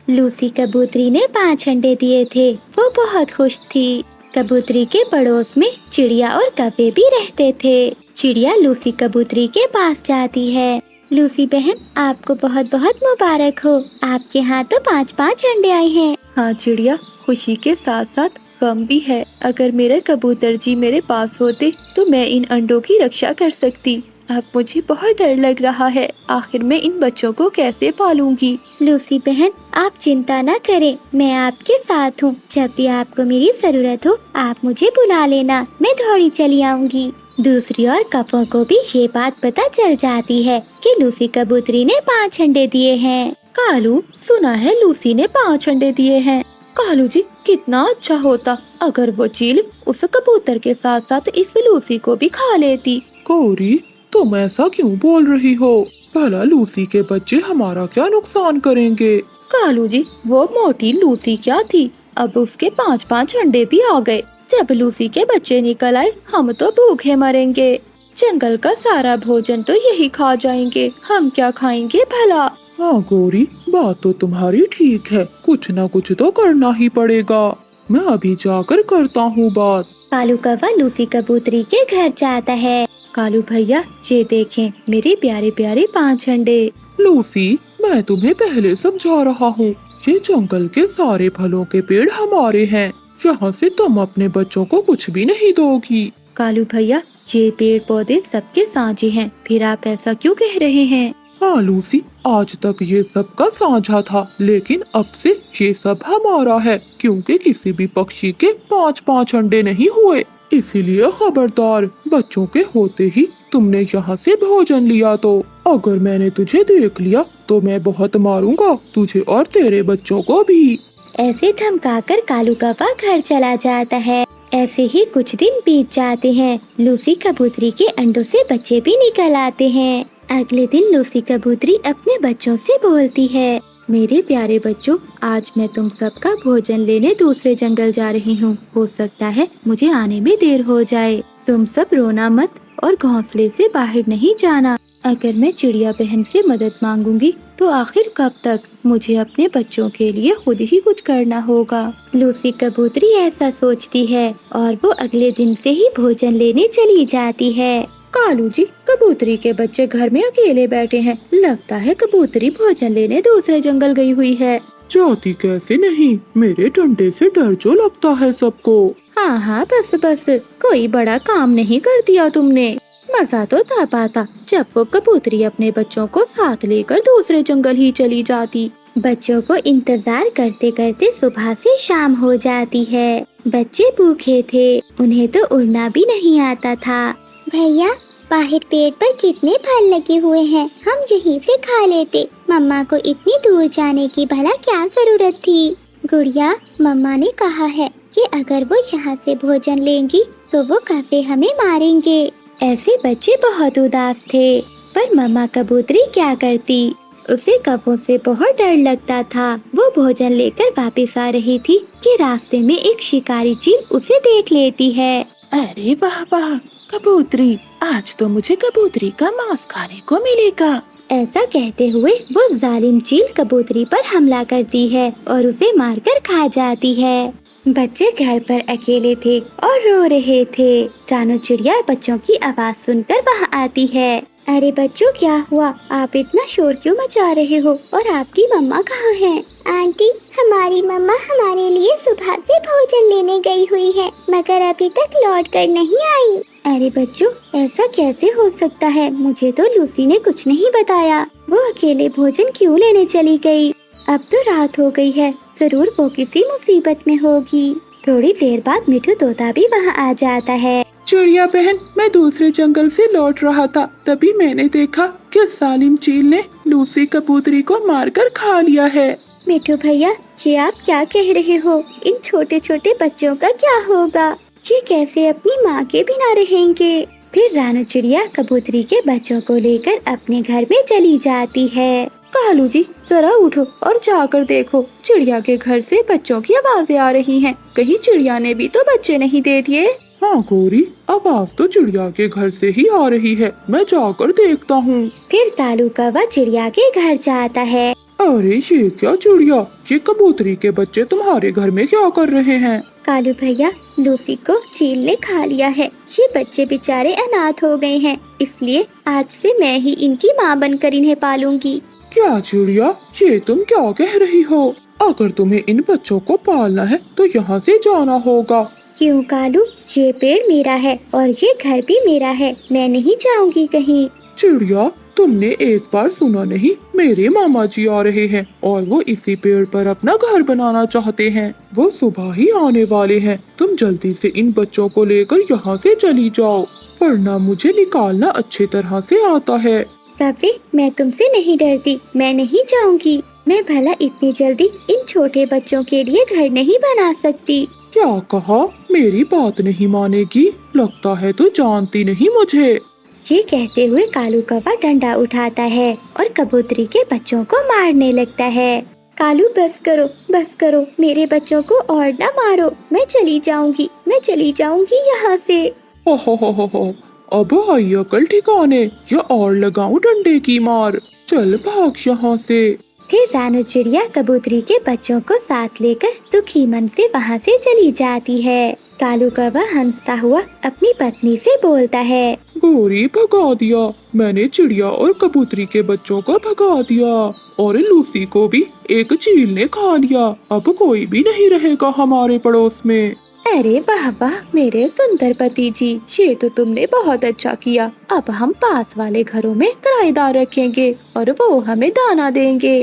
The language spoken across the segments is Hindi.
लूसी कबूतरी ने 5 अंडे दिए थे। वो बहुत खुश थी। कबूतरी के पड़ोस में चिड़िया और कौवे भी रहते थे। चिड़िया लूसी कबूतरी के पास जाती है। लूसी बहन, आपको बहुत बहुत मुबारक हो। आपके यहाँ तो 5-5 अंडे आए हैं। हाँ चिड़िया, खुशी के साथ साथ गम भी है। अगर मेरे कबूतर जी मेरे पास होते तो मैं इन अंडों की रक्षा कर सकती। अब मुझे बहुत डर लग रहा है। आखिर मैं इन बच्चों को कैसे पालूंगी? लूसी बहन, आप चिंता न करें, मैं आपके साथ हूँ। जब भी आपको मेरी जरूरत हो आप मुझे बुला लेना, मैं दौड़ी चली आऊंगी। दूसरी ओर कौवों को भी ये बात पता चल जाती है कि लूसी कबूतरी ने 5 अंडे दिए हैं। कालू, सुना है लूसी ने 5 अंडे दिए हैं। कालू जी, कितना अच्छा होता अगर वो चील उस कबूतर के साथ साथ इस लूसी को भी खा लेती। गौरी, तुम ऐसा क्यों बोल रही हो? भला लूसी के बच्चे हमारा क्या नुकसान करेंगे? कालू जी, वो मोटी लूसी क्या थी, अब उसके 5-5 अंडे भी आ गए। जब लूसी के बच्चे निकल आए हम तो भूखे मरेंगे। जंगल का सारा भोजन तो यही खा जाएंगे, हम क्या खाएंगे भला? हाँ गौरी, बात तो तुम्हारी ठीक है, कुछ न कुछ तो करना ही पड़ेगा। मैं अभी जाकर करता हूँ बात। कालू कौवा लूसी कबूतरी के घर जाता है। कालू भैया, ये देखें मेरे प्यारे प्यारे 5 अंडे। लूसी, मैं तुम्हें पहले समझा रहा हूँ, ये जंगल के सारे फलों के पेड़ हमारे हैं। यहाँ से तुम अपने बच्चों को कुछ भी नहीं दोगी। कालू भैया, ये पेड़ पौधे सबके साझे हैं, फिर आप ऐसा क्यों कह रहे हैं? हाँ लूसी, आज तक ये सबका साझा था, लेकिन अब से ये सब हमारा है, क्योंकि किसी भी पक्षी के 5-5 अंडे नहीं हुए। इसीलिए खबरदार, बच्चों के होते ही तुमने यहाँ से भोजन लिया तो अगर मैंने तुझे देख लिया तो मैं बहुत मारूंगा तुझे और तेरे बच्चों को भी। ऐसे धमकाकर कालू कौवा घर चला जाता है। ऐसे ही कुछ दिन बीत जाते हैं। लूसी कबूतरी के अंडों से बच्चे भी निकल आते हैं। अगले दिन लूसी कबूतरी अपने बच्चों से बोलती है, मेरे प्यारे बच्चों, आज मैं तुम सबका भोजन लेने दूसरे जंगल जा रही हूँ। हो सकता है मुझे आने में देर हो जाए। तुम सब रोना मत और घोंसले से बाहर नहीं जाना। अगर मैं चिड़िया बहन से मदद मांगूंगी तो आखिर कब तक? मुझे अपने बच्चों के लिए खुद ही कुछ करना होगा। लूसी कबूतरी ऐसा सोचती है और वो अगले दिन से ही भोजन लेने चली जाती है। कालू जी, कबूतरी के बच्चे घर में अकेले बैठे हैं। लगता है कबूतरी भोजन लेने दूसरे जंगल गई हुई है। जाती कैसे नहीं, मेरे डंडे से डर जो लगता है सबको। हाँ हाँ, बस बस, कोई बड़ा काम नहीं कर दिया तुमने। मजा तो तब आता जब वो कबूतरी अपने बच्चों को साथ लेकर दूसरे जंगल ही चली जाती। बच्चों को इंतजार करते करते सुबह से शाम हो जाती है। बच्चे भूखे थे, उन्हें तो उड़ना भी नहीं आता था। भैया, बाहर पेड़ पर कितने फल लगे हुए हैं, हम यहीं से खा लेते। मम्मा को इतनी दूर जाने की भला क्या जरूरत थी? गुड़िया, मम्मा ने कहा है कि अगर वो यहाँ से भोजन लेंगी तो वो कौवे हमें मारेंगे। ऐसे बच्चे बहुत उदास थे, पर मम्मा कबूतरी क्या करती? उसे कौवों से बहुत डर लगता था। वो भोजन लेकर वापस आ रही थी कि रास्ते में एक शिकारी चील उसे देख लेती है। अरे वाह वाह, कबूतरी, आज तो मुझे कबूतरी का मांस खाने को मिलेगा। ऐसा कहते हुए वो जालिम चील कबूतरी पर हमला करती है और उसे मारकर खा जाती है। बच्चे घर पर अकेले थे और रो रहे थे। रानो चिड़िया बच्चों की आवाज सुनकर वहाँ आती है। अरे बच्चों, क्या हुआ? आप इतना शोर क्यों मचा रहे हो? और आपकी मम्मा कहाँ हैं? आंटी, हमारी मम्मा हमारे लिए सुबह से भोजन लेने गई हुई है, मगर अभी तक लौट कर नहीं आई। अरे बच्चों, ऐसा कैसे हो सकता है? मुझे तो लूसी ने कुछ नहीं बताया। वो अकेले भोजन क्यों लेने चली गई? अब तो रात हो गई है, जरूर वो किसी मुसीबत में होगी। थोड़ी देर बाद मिठू तोता भी वहाँ आ जाता है। चिड़िया बहन, मैं दूसरे जंगल से लौट रहा था, तभी मैंने देखा कि जालिम चील ने लूसी कबूतरी को मारकर खा लिया है। मिठू भैया, ये आप क्या कह रहे हो? इन छोटे छोटे बच्चों का क्या होगा? ये कैसे अपनी माँ के बिना रहेंगे? फिर रानो चिड़िया कबूतरी के बच्चों को लेकर अपने घर में चली जाती है। कालू जी, जरा उठो और जाकर देखो, चिड़िया के घर से बच्चों की आवाजें आ रही हैं। कहीं चिड़िया ने भी तो बच्चे नहीं दे दिए? हाँ गौरी, आवाज तो चिड़िया के घर से ही आ रही है, मैं जाकर देखता हूँ। फिर कालू कौवा चिड़िया के घर जाता है। अरे ये क्या चिड़िया, ये कबूतरी के बच्चे तुम्हारे घर में क्या कर रहे हैं? कालू भैया, लूसी को चील ने खा लिया है। ये बच्चे बेचारे अनाथ हो गए हैं, इसलिए आज से मैं ही इनकी माँ बनकर इन्हें पालूंगी। क्या चिड़िया, ये तुम क्या कह रही हो? अगर तुम्हें इन बच्चों को पालना है तो यहाँ से जाना होगा। क्यों कालू, ये पेड़ मेरा है और ये घर भी मेरा है, मैं नहीं जाऊंगी कहीं। चिड़िया, तुमने एक बार सुना नहीं, मेरे मामा जी आ रहे हैं और वो इसी पेड़ पर अपना घर बनाना चाहते हैं। वो सुबह ही आने वाले हैं। तुम जल्दी से इन बच्चों को लेकर यहाँ से चली जाओ, वरना मुझे निकालना अच्छी तरह से आता है। कव्वे, मैं तुमसे नहीं डरती, मैं नहीं जाऊंगी। मैं भला इतनी जल्दी इन छोटे बच्चों के लिए घर नहीं बना सकती। क्या कहा? मेरी बात नहीं मानेगी? लगता है तू जानती नहीं मुझे। ये कहते हुए कालू कौवा डंडा उठाता है और कबूतरी के बच्चों को मारने लगता है। कालू, बस करो, मेरे बच्चों को और न मारो। मैं चली जाऊंगी यहाँ से। हो, अब आई अकल ठिकाने, या और लगाऊं डंडे की मार। चल भाग यहाँ से। फिर रानू चिड़िया कबूतरी के बच्चों को साथ लेकर दुखी मन से वहाँ से चली जाती है। कालू कौवा हंसता हुआ अपनी पत्नी से बोलता है, गोरी, भगा दिया मैंने चिड़िया और कबूतरी के बच्चों को भगा दिया, और लूसी को भी एक चील ने खा लिया। अब कोई भी नहीं रहेगा हमारे पड़ोस में। अरे वाह वाह मेरे सुंदर पति जी, ये तो तुमने बहुत अच्छा किया। अब हम पास वाले घरों में किराएदार रखेंगे और वो हमें दाना देंगे।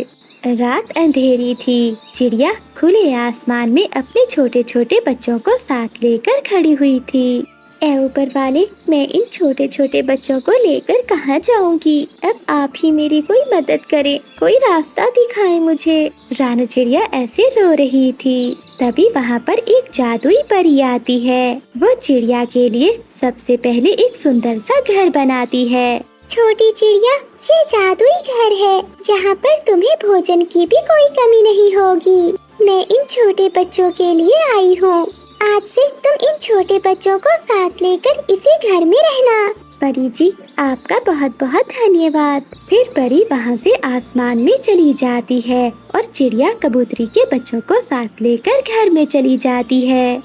रात अंधेरी थी। चिड़िया खुले आसमान में अपने छोटे छोटे बच्चों को साथ लेकर खड़ी हुई थी। ऐ ऊपर वाले, मैं इन छोटे छोटे बच्चों को लेकर कहाँ जाऊंगी? अब आप ही मेरी कोई मदद करें, कोई रास्ता दिखाएं मुझे। रानू चिड़िया ऐसे रो रही थी। तभी वहाँ पर एक जादुई परी आती है। वो चिड़िया के लिए सबसे पहले एक सुंदर सा घर बनाती है। छोटी चिड़िया, ये जादुई घर है जहाँ पर तुम्हें भोजन की भी कोई कमी नहीं होगी। मैं इन छोटे बच्चों के लिए आई हूँ। आज से तुम इन छोटे बच्चों को साथ लेकर इसी घर में रहना। परी जी, आपका बहुत बहुत धन्यवाद। फिर परी वहाँ से आसमान में चली जाती है और चिड़िया कबूतरी के बच्चों को साथ लेकर घर में चली जाती है।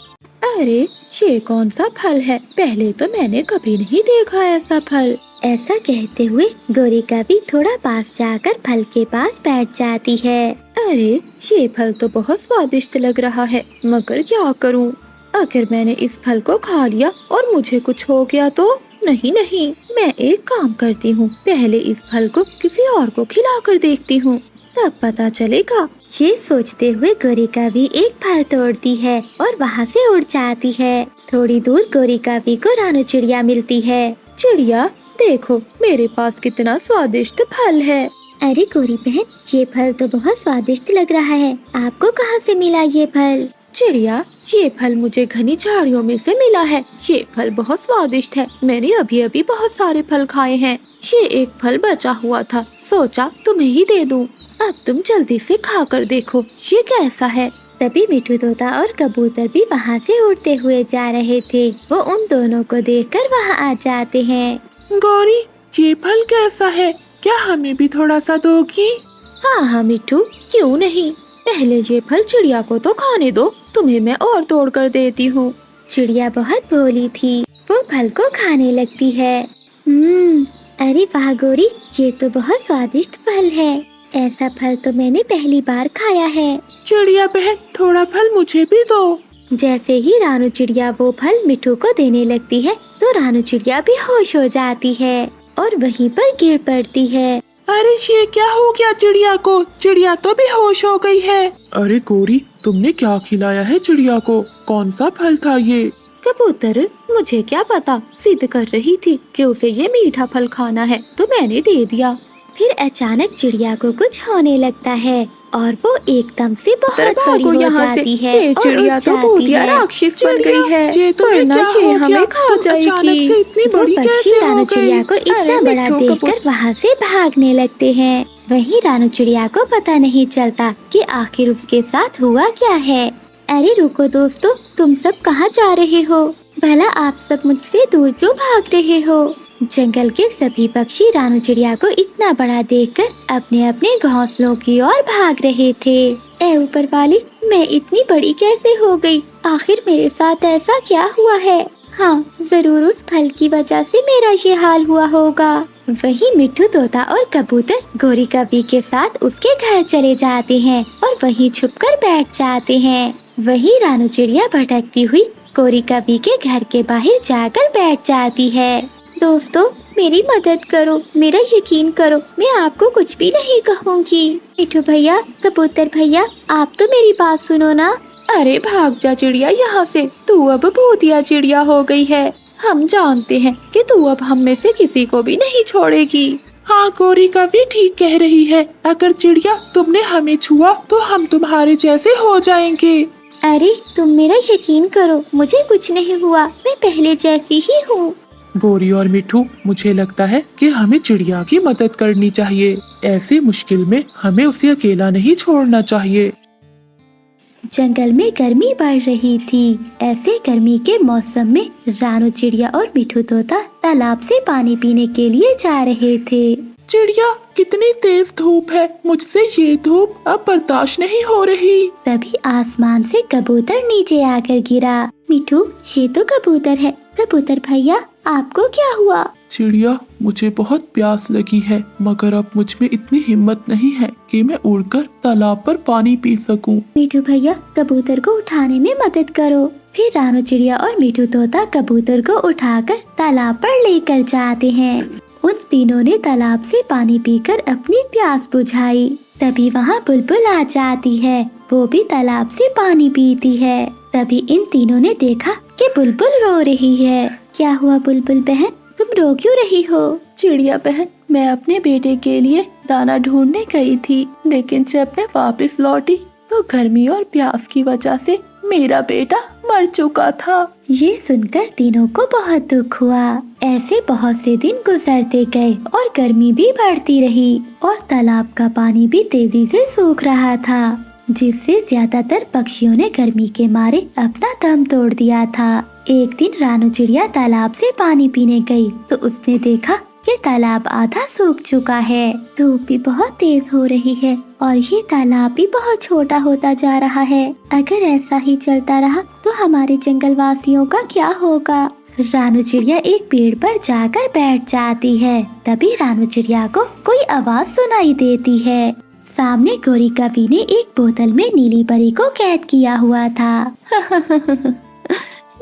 अरे ये कौन सा फल है? पहले तो मैंने कभी नहीं देखा ऐसा फल। ऐसा कहते हुए गोरी कभी थोड़ा पास जाकर फल के पास बैठ जाती है। अरे ये फल तो बहुत स्वादिष्ट लग रहा है, मगर क्या करूं? अगर मैंने इस फल को खा लिया और मुझे कुछ हो गया तो? नहीं, मैं एक काम करती हूँ, पहले इस फल को किसी और को खिलाकर देखती हूँ, तब पता चलेगा। ये सोचते हुए गोरी कभी एक फल तोड़ती है और वहाँ से उड़ जाती है। थोड़ी दूर गोरी कभी को रानू चिड़िया मिलती है। चिड़िया, देखो मेरे पास कितना स्वादिष्ट फल है। अरे गोरी बहन, ये फल तो बहुत स्वादिष्ट लग रहा है। आपको कहाँ से मिला ये फल? चिड़िया, ये फल मुझे घनी झाड़ियों में से मिला है। ये फल बहुत स्वादिष्ट है। मैंने अभी अभी बहुत सारे फल खाए हैं। ये एक फल बचा हुआ था, सोचा तुम्हें ही दे दूं। अब तुम जल्दी से खाकर देखो ये कैसा है। तभी मिठू तोता और कबूतर भी वहाँ से उड़ते हुए जा रहे थे। वो उन दोनों को देखकर वहाँ आ जाते हैं। गौरी, ये फल कैसा है? क्या हमें भी थोड़ा सा दोगी? हाँ मिठू, क्यों नहीं। पहले ये फल चिड़िया को तो खाने दो, तुम्हें मैं और तोड़ कर देती हूँ। चिड़िया बहुत भोली थी, वो फल को खाने लगती है। अरे वाह गोरी, ये तो बहुत स्वादिष्ट फल है। ऐसा फल तो मैंने पहली बार खाया है। चिड़िया बहन, थोड़ा फल मुझे भी दो। जैसे ही रानू चिड़िया वो फल मिठू को देने लगती है तो रानू चिड़िया भी होश हो जाती है और वहीं पर गिर पड़ती है। अरे ये क्या हो गया चिड़िया को? चिड़िया तो बेहोश हो गई है। अरे गोरी, तुमने क्या खिलाया है चिड़िया को? कौन सा फल था ये? कबूतर, मुझे क्या पता, जिद कर रही थी कि उसे ये मीठा फल खाना है तो मैंने दे दिया। फिर अचानक चिड़िया को कुछ होने लगता है और वो एकदम से बहुत बड़ी हो जाती है। ये चिड़िया तो भूतिया राक्षस बन गई है, वरना ये हमें खा जाएगी। वो पक्षी रानू चिड़िया को इतना बड़ा देखकर वहाँ से भागने लगते हैं। वहीं रानू चिड़िया को पता नहीं चलता कि आखिर उसके साथ हुआ क्या है। अरे रुको दोस्तों, तुम सब कहाँ जा रहे हो? भला आप सब मुझसे दूर क्यों भाग रहे हो? जंगल के सभी पक्षी रानू चिड़िया को इतना बड़ा देखकर अपने अपने घोंसलों की ओर भाग रहे थे। ऐ ऊपर वाली, मैं इतनी बड़ी कैसे हो गई? आखिर मेरे साथ ऐसा क्या हुआ है? हाँ, जरूर उस फल की वजह से मेरा ये हाल हुआ होगा। वही मिट्ठू तोता और कबूतर गोरी कवि के साथ उसके घर चले जाते हैं और वहीं छुपकर बैठ जाते हैं। वही रानू चिड़िया भटकती हुई गोरी कवि के घर के बाहर जाकर बैठ जाती है। दोस्तों, मेरी मदद करो, मेरा यकीन करो, मैं आपको कुछ भी नहीं कहूँगी। मिट्ठू भैया, कबूतर भैया, आप तो मेरी बात सुनो ना। अरे भाग जा चिड़िया यहाँ से, तू अब भूतिया चिड़िया हो गई है। हम जानते हैं कि तू अब हम में से किसी को भी नहीं छोड़ेगी। हाँ, गोरी कवि ठीक कह रही है। अगर चिड़िया तुमने हमें छुआ तो हम तुम्हारे जैसे हो जाएंगे। अरे तुम मेरा यकीन करो, मुझे कुछ नहीं हुआ, मैं पहले जैसी ही हूँ। गोरी और मिट्ठू, मुझे लगता है कि हमें चिड़िया की मदद करनी चाहिए। ऐसे मुश्किल में हमें उसे अकेला नहीं छोड़ना चाहिए। जंगल में गर्मी बढ़ रही थी। ऐसे गर्मी के मौसम में रानू चिड़िया और मिट्ठू तोता तालाब से पानी पीने के लिए जा रहे थे। चिड़िया, कितनी तेज धूप है, मुझसे ये धूप अब बर्दाश्त नहीं हो रही। तभी आसमान से कबूतर नीचे आकर गिरा। मिट्ठू, ये तो कबूतर है। कबूतर भैया, आपको क्या हुआ? चिड़िया, मुझे बहुत प्यास लगी है, मगर अब मुझ में इतनी हिम्मत नहीं है कि मैं उड़कर तालाब पर पानी पी सकूं। मिट्ठू भैया, कबूतर को उठाने में मदद करो। फिर रानू चिड़िया और मिट्ठू तोता कबूतर को उठाकर तालाब पर लेकर जाते हैं। उन तीनों ने तालाब से पानी पीकर अपनी प्यास बुझाई। तभी वहाँ बुलबुल आ जाती है, वो भी तालाब से पानी पीती है। तभी इन तीनों ने देखा कि बुलबुल रो रही है। क्या हुआ बुलबुल बहन, तुम रो क्यों रही हो? चिड़िया बहन, मैं अपने बेटे के लिए दाना ढूंढने गई थी, लेकिन जब मैं वापस लौटी तो गर्मी और प्यास की वजह से मेरा बेटा मर चुका था। ये सुनकर तीनों को बहुत दुख हुआ। ऐसे बहुत से दिन गुजरते गए और गर्मी भी बढ़ती रही और तालाब का पानी भी तेजी से सूख रहा था, जिससे ज्यादातर पक्षियों ने गर्मी के मारे अपना दम तोड़ दिया था। एक दिन रानू चिड़िया तालाब से पानी पीने गई तो उसने देखा कि तालाब आधा सूख चुका है। धूप भी बहुत तेज हो रही है और ये तालाब भी बहुत छोटा होता जा रहा है। अगर ऐसा ही चलता रहा तो हमारे जंगल वासियों का क्या होगा? रानू चिड़िया एक पेड़ पर जाकर बैठ जाती है। तभी रानू चिड़िया को कोई आवाज सुनाई देती है। सामने गोरी कवि ने एक बोतल में नीली परी को कैद किया हुआ था।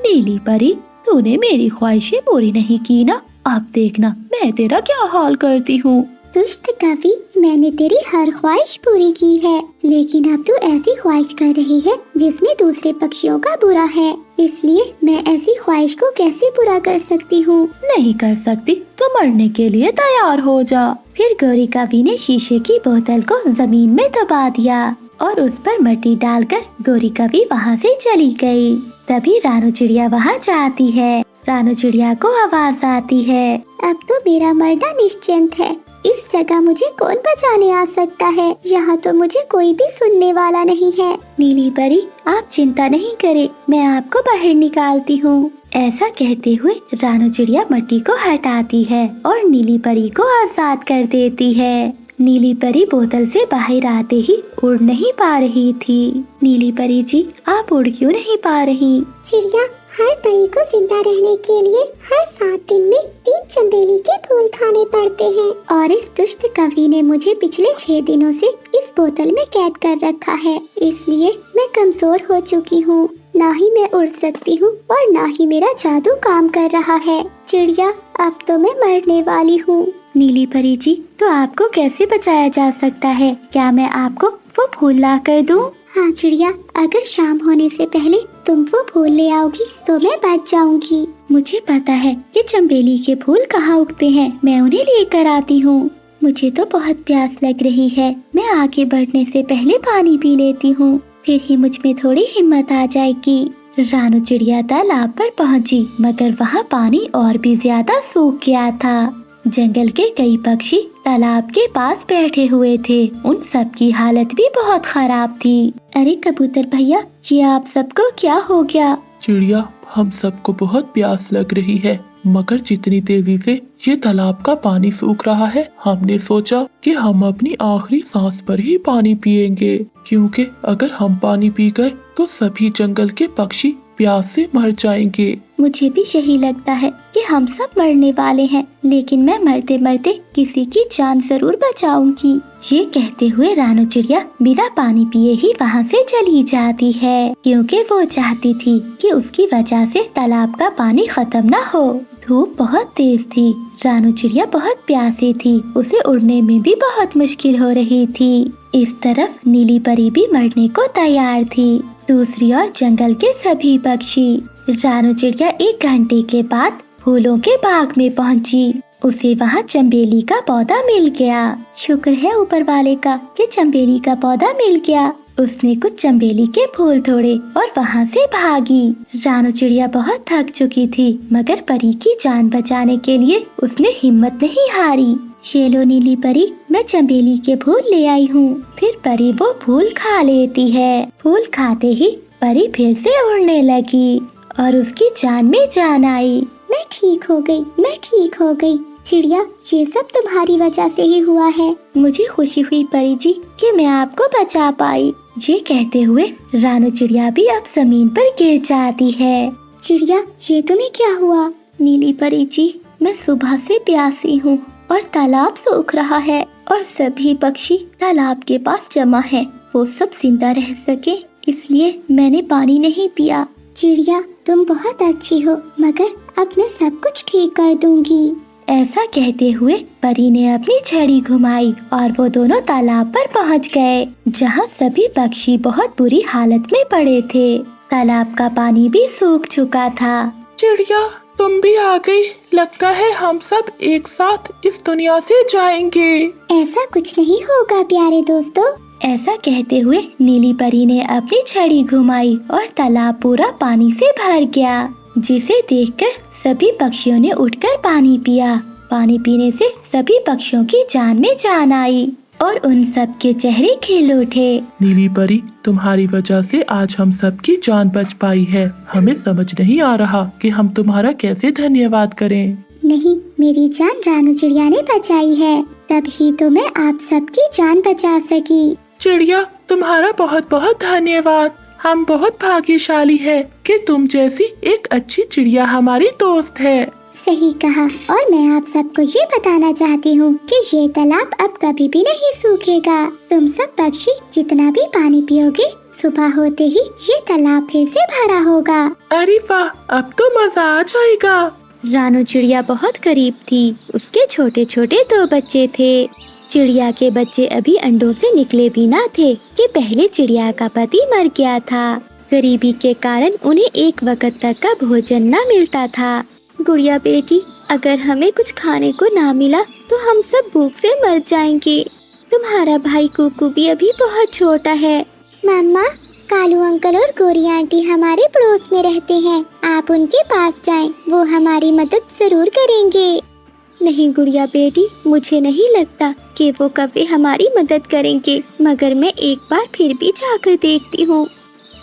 नीली परी, तूने मेरी ख्वाहिशें पूरी नहीं की ना, अब देखना मैं तेरा क्या हाल करती हूँ। दुष्ट कवि, मैंने तेरी हर ख्वाहिश पूरी की है, लेकिन अब तू ऐसी ख्वाहिश कर रही है जिसमें दूसरे पक्षियों का बुरा है, इसलिए मैं ऐसी ख्वाहिश को कैसे पूरा कर सकती हूँ? नहीं कर सकती तो मरने के लिए तैयार हो जा। फिर गोरी कवि ने शीशे की बोतल को जमीन में दबा दिया और उस पर मिट्टी डालकर गोरी कवि वहाँ से चली गई। तभी रानू चिड़िया वहाँ जाती है। रानू चिड़िया को आवाज आती है, अब तो मेरा मरना निश्चिंत है। इस जगह मुझे कौन बचाने आ सकता है? यहाँ तो मुझे कोई भी सुनने वाला नहीं है। नीली परी, आप चिंता नहीं करें, मैं आपको बाहर निकालती हूँ। ऐसा कहते हुए रानू चिड़िया मिट्टी को हटाती है और नीली परी को आजाद कर देती है। नीली परी बोतल से बाहर आते ही उड़ नहीं पा रही थी। नीली परी जी, आप उड़ क्यों नहीं पा रही? चिड़िया, हर परी को जिंदा रहने के लिए हर 7 दिन में 3 चंबेली के फूल खाने पड़ते हैं और इस दुष्ट कवि ने मुझे पिछले 6 दिनों से इस बोतल में कैद कर रखा है, इसलिए मैं कमजोर हो चुकी हूँ। ना ही मैं उड़ सकती हूँ और ना ही मेरा जादू काम कर रहा है। चिड़िया, अब तो मैं मरने वाली हूँ। नीली परी जी, तो आपको कैसे बचाया जा सकता है? क्या मैं आपको वो फूल ला कर दूं? हाँ चिड़िया, अगर शाम होने से पहले तुम वो फूल ले आओगी तो मैं बच जाऊंगी। मुझे पता है कि चंबेली के फूल कहाँ उगते हैं, मैं उन्हें लेकर आती हूँ। मुझे तो बहुत प्यास लग रही है, मैं आगे बढ़ने से पहले पानी पी लेती हूँ, फिर ही मुझ में थोड़ी हिम्मत आ जाएगी। रानू चिड़िया तालाब पर पहुँची, मगर वहाँ पानी और भी ज्यादा सूख गया था। जंगल के कई पक्षी तालाब के पास बैठे हुए थे, उन सब की हालत भी बहुत खराब थी। अरे कबूतर भैया, ये आप सबको क्या हो गया? चिड़िया, हम सबको बहुत प्यास लग रही है, मगर जितनी तेजी से ये तालाब का पानी सूख रहा है, हमने सोचा कि हम अपनी आखिरी सांस पर ही पानी पिएंगे, क्योंकि अगर हम पानी पी गए तो सभी जंगल के पक्षी प्यास से मर जाएंगे। मुझे भी यही लगता है कि हम सब मरने वाले हैं, लेकिन मैं मरते मरते किसी की जान जरूर बचाऊंगी। ये कहते हुए रानू चिड़िया बिना पानी पिए ही वहाँ से चली जाती है, क्योंकि वो चाहती थी कि उसकी वजह से तालाब का पानी खत्म न हो। धूप बहुत तेज थी, रानू चिड़िया बहुत प्यासी थी, उसे उड़ने में भी बहुत मुश्किल हो रही थी। इस तरफ नीली परी भी मरने को तैयार थी, दूसरी ओर जंगल के सभी पक्षी। रानू चिड़िया 1 घंटे के बाद फूलों के बाग में पहुंची। उसे वहाँ चंबेली का पौधा मिल गया। शुक्र है ऊपर वाले का कि चंबेली का पौधा मिल गया। उसने कुछ चंबेली के फूल तोड़े और वहाँ से भागी। रानू चिड़िया बहुत थक चुकी थी, मगर परी की जान बचाने के लिए उसने हिम्मत नहीं हारी। ये लो नीली परी, मैं चंबेली के फूल ले आई हूँ। फिर परी वो फूल खा लेती है। फूल खाते ही परी फिर से उड़ने लगी और उसकी जान में जान आई। मैं ठीक हो गई, मैं ठीक हो गई। चिड़िया, ये सब तुम्हारी वजह से ही हुआ है। मुझे खुशी हुई परी जी कि मैं आपको बचा पाई। ये कहते हुए रानू चिड़िया भी अब जमीन पर गिर जाती है। चिड़िया, ये तुम्हें क्या हुआ? नीली परी जी, मैं सुबह से प्यासी हूँ और तालाब सूख रहा है और सभी पक्षी तालाब के पास जमा हैं। वो सब जिंदा रह सके इसलिए मैंने पानी नहीं पिया। चिड़िया, तुम बहुत अच्छी हो, मगर अब मैं सब कुछ ठीक कर दूंगी। ऐसा कहते हुए परी ने अपनी छड़ी घुमाई और वो दोनों तालाब पर पहुंच गए, जहां सभी पक्षी बहुत बुरी हालत में पड़े थे। तालाब का पानी भी सूख चुका था। चिड़िया, तुम भी आ गई। लगता है हम सब एक साथ इस दुनिया से जाएंगे। ऐसा कुछ नहीं होगा प्यारे दोस्तों। ऐसा कहते हुए नीली परी ने अपनी छड़ी घुमाई और तालाब पूरा पानी से भर गया, जिसे देखकर सभी पक्षियों ने उठकर पानी पिया। पानी पीने से सभी पक्षियों की जान में जान आई और उन सब के चेहरे खिल उठे। नीली परी, तुम्हारी वजह से आज हम सब की जान बच पाई है। हमें समझ नहीं आ रहा कि हम तुम्हारा कैसे धन्यवाद करें। नहीं, मेरी जान रानू चिड़िया ने बचाई है, तभी तो मैं आप सबकी जान बचा सकी। चिड़िया, तुम्हारा बहुत बहुत धन्यवाद। हम बहुत भाग्यशाली है कि तुम जैसी एक अच्छी चिड़िया हमारी दोस्त है। सही कहा। और मैं आप सबको ये बताना चाहती हूँ कि ये तालाब अब कभी भी नहीं सूखेगा। तुम सब पक्षी जितना भी पानी पियोगे, सुबह होते ही ये तालाब फिर से भरा होगा। अरे वाह, अब तो मजा आ जाएगा। रानू चिड़िया बहुत करीब थी। उसके छोटे छोटे 2 बच्चे थे। चिड़िया के बच्चे अभी अंडों से निकले भी ना थे कि पहले चिड़िया का पति मर गया था। गरीबी के कारण उन्हें एक वक्त तक का भोजन न मिलता था। गुड़िया बेटी, अगर हमें कुछ खाने को ना मिला तो हम सब भूख से मर जाएंगे। तुम्हारा भाई कुकू भी अभी बहुत छोटा है। मम्मा, कालू अंकल और गोरी आंटी हमारे पड़ोस में रहते हैं। आप उनके पास जाएं, वो हमारी मदद जरूर करेंगे। नहीं गुड़िया बेटी, मुझे नहीं लगता कि वो कभी हमारी मदद करेंगे, मगर मैं एक बार फिर भी जाकर देखती हूँ।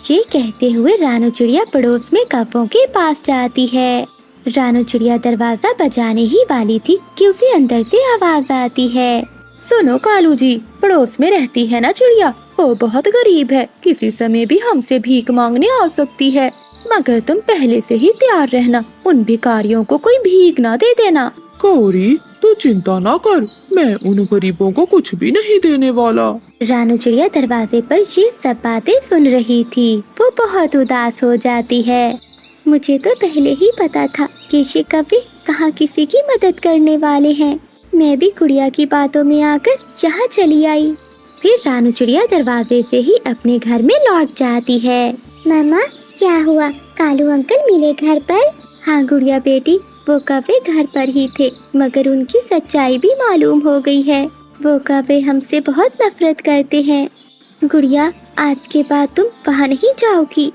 ये कहते हुए रानू चिड़िया पड़ोस में कौवों के पास जाती है। रानू चिड़िया दरवाजा बजाने ही वाली थी कि उसे अंदर से आवाज आती है। सुनो कालू जी, पड़ोस में रहती है ना चिड़िया, वो बहुत गरीब है, किसी समय भी हमसे भीख मांगने आ सकती है, मगर तुम पहले से ही तैयार रहना, उन भिखारियों को कोई भीख ना दे देना। गौरी, तू चिंता ना कर, मैं उन गरीबों को कुछ भी नहीं देने वाला। रानू चिड़िया दरवाजे पर ये सब बातें सुन रही थी। वो बहुत उदास हो जाती है। मुझे तो पहले ही पता था कि ये कभी कहाँ किसी की मदद करने वाले हैं। मैं भी गुड़िया की बातों में आकर यहाँ चली आई। फिर रानू चिड़िया दरवाजे से ही अपने घर में लौट जाती है। मम्मा, क्या हुआ? कालू अंकल मिले घर पर? हाँ गुड़िया बेटी, वो कौवे घर पर ही थे, मगर उनकी सच्चाई भी मालूम हो गई है। वो कौवे हमसे बहुत नफरत करते हैं। गुड़िया, आज के बाद तुम वहाँ नहीं जाओगी।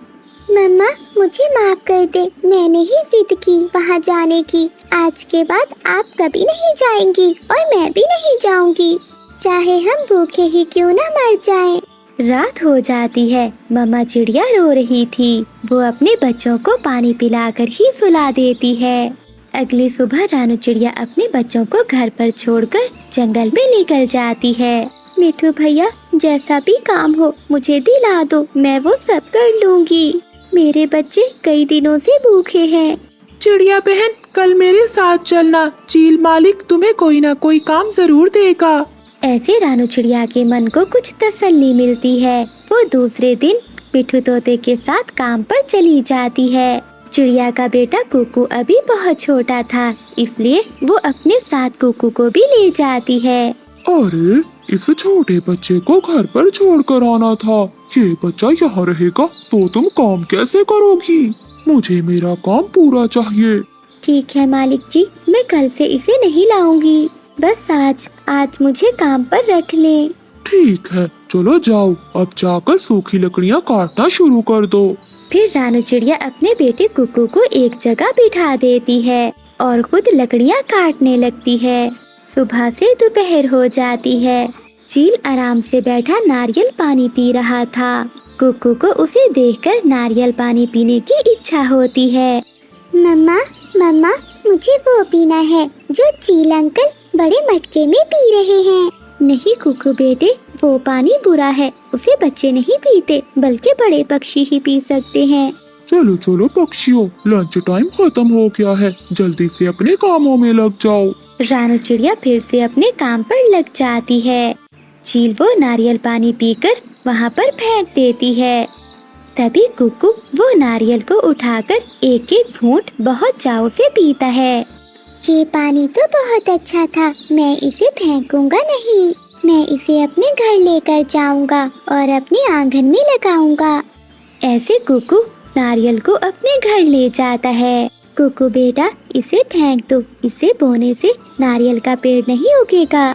मम्मा, मुझे माफ कर दे, मैंने ही जिद की वहाँ जाने की। आज के बाद आप कभी नहीं जाएंगी और मैं भी नहीं जाऊंगी, चाहे हम भूखे ही क्यों न मर जाएं। रात हो जाती है। मम्मा चिड़िया रो रही थी। वो अपने बच्चों को पानी पिलाकर ही सुला देती है। अगली सुबह रानू चिड़िया अपने बच्चों को घर पर छोड़कर जंगल में निकल जाती है। मिठू भैया, जैसा भी काम हो मुझे दिला दो, मैं वो सब कर लूँगी। मेरे बच्चे कई दिनों से भूखे हैं। चिड़िया बहन, कल मेरे साथ चलना, चील मालिक तुम्हें कोई ना कोई काम जरूर देगा। ऐसे रानू चिड़िया के मन को कुछ तसल्ली मिलती है। वो दूसरे दिन मिठू तोते के साथ काम पर चली जाती है। चिड़िया का बेटा कुकू अभी बहुत छोटा था, इसलिए वो अपने साथ कुकू को भी ले जाती है। अरे, इस छोटे बच्चे को घर पर छोड़कर आना था। ये बच्चा यहाँ रहेगा तो तुम काम कैसे करोगी? मुझे मेरा काम पूरा चाहिए। ठीक है मालिक जी, मैं कल से इसे नहीं लाऊंगी। बस आज मुझे काम पर रख ले। ठीक है, चलो जाओ, अब जाकर सूखी लकड़ियाँ काटना शुरू कर दो। फिर रानू चिड़िया अपने बेटे कुकू को एक जगह बिठा देती है और खुद लकड़ियाँ काटने लगती है। सुबह से दोपहर हो जाती है। चील आराम से बैठा नारियल पानी पी रहा था। कुकू को उसे देखकर नारियल पानी पीने की इच्छा होती है। मम्मा मम्मा, मुझे वो पीना है जो चील अंकल बड़े मटके में पी रहे हैं। नहीं कुकू बेटे, वो पानी बुरा है, उसे बच्चे नहीं पीते बल्कि बड़े पक्षी ही पी सकते हैं। चलो चलो पक्षियों, लंच टाइम खत्म हो गया है, जल्दी से अपने कामों में लग जाओ। रानू चिड़िया फिर से अपने काम पर लग जाती है। चील वो नारियल पानी पीकर वहाँ पर फेंक देती है। तभी कुकू वो नारियल को उठाकर एक एक घूंट बहुत चाव से पीता है। ये पानी तो बहुत अच्छा था, मैं इसे फेंकूंगा नहीं। मैं इसे अपने घर लेकर जाऊंगा और अपने आंगन में लगाऊंगा। ऐसे कुकू नारियल को अपने घर ले जाता है। कुकू बेटा, इसे फेंक दो, इसे बोने से नारियल का पेड़ नहीं उगेगा।